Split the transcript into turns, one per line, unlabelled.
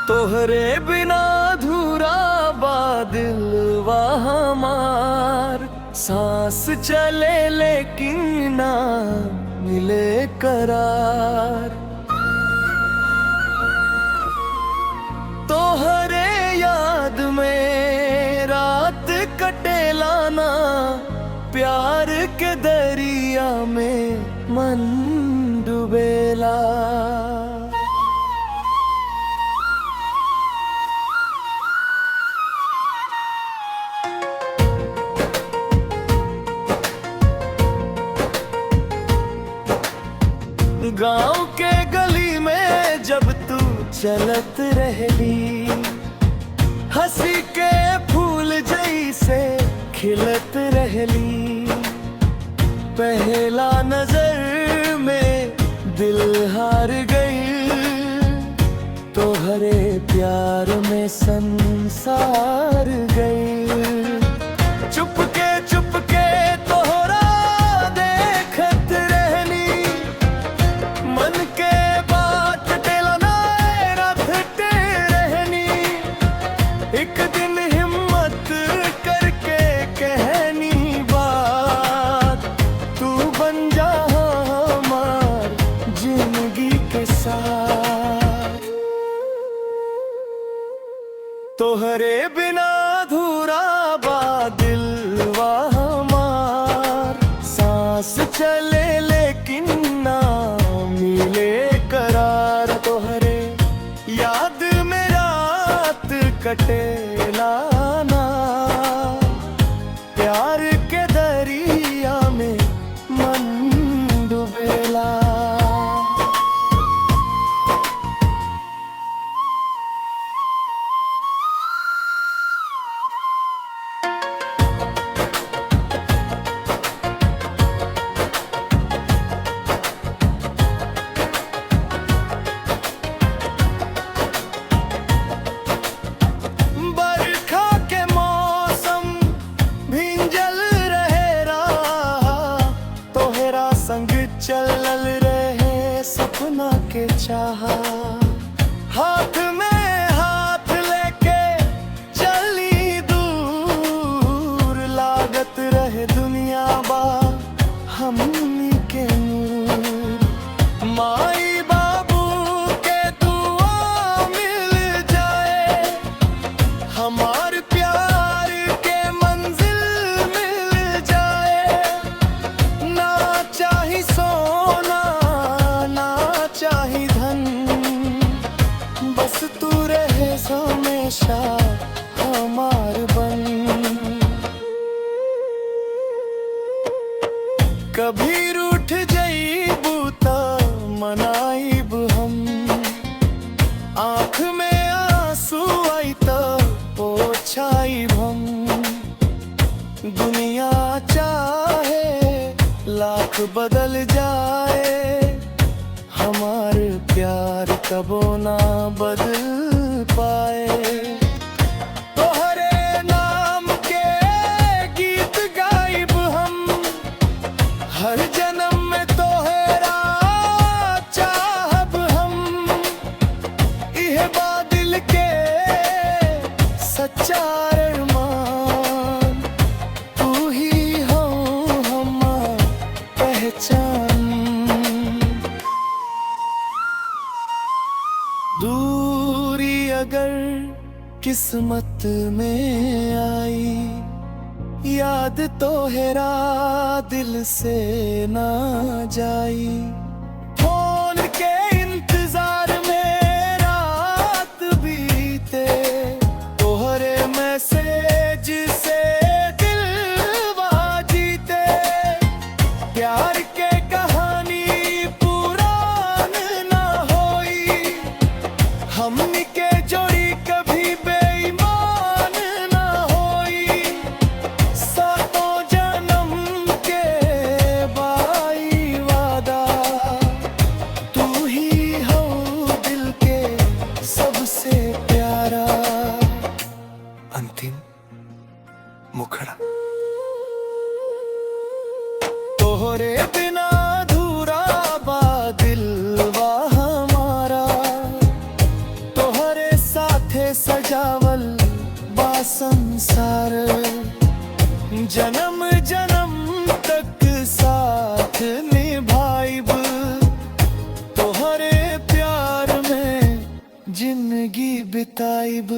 तोहरे बिना अधूरा बा दिलवा हमार। सांस चले लेकिन ना मिले करार। तोहरे याद में रात कटेला ना, प्यार के दरिया में मन डूबेला। गांव के गली में जब तू चलत रहली, हंसी के फूल जैसे खिलत रहली। पहला नजर में दिल हार गई, तोहरे प्यार में संसार गई। चुपके चुपके तोहरा देखत रहनी, मन के बात टेलना रखते रहनी। एक दिन हिम्मत करके कहनी बात, तू बन जा हमार जिंदगी के साथ। तोहरे बिना अधूरा बा दिलवा हमार। सांस चले लेकिन ना मिले करार। तोहरे याद में रात कटेला ना, प्यार के दरिया में मन डूबेला। चलल रहे सपना के चाहा, हाथ में हाथ लेके चली दूर। लागत रहे दुनिया बा हमनी के नूर। माई बाबू के दुआ मिल जाए, हमार प्यार के मंजिल मिल जाए। ना चाही सोना ना चाही धन, बस तू रहे हमेशा हमार बन। कभी रूठ जाइबू त मनाइब हम, आँख में आंसू आई त पोछाइब हम। दुनिया चाहे लाख बदल जाए, हमार प्यार कबो ना बदल पाए। तोहरे नाम के गीत गाइब हम, हर जन्म में तोहरा चाहब हम। इहे बा दिल के सच्चा अरमान, तू ही हो हमार पहचान। दूरी अगर किस्मत में आई, याद तोहरा दिल से ना जाई। फोन के इंतजार में रात बीते, तोहरे मैसेज से दिलवा जीते। प्यार के कहानी पुरान ना होई, हमनी के जोड़ी कभी बेईमान ना होई। सातों जन्म के बाई वादा, तू ही हो दिल के सबसे प्यारा। अंतिम मुखड़ा। तोहरे बिना अधूरा बा दिलवा हमारा। तोहरे जन्म तक साथ निभाइब, तोहरे प्यार में जिंदगी बिताइब।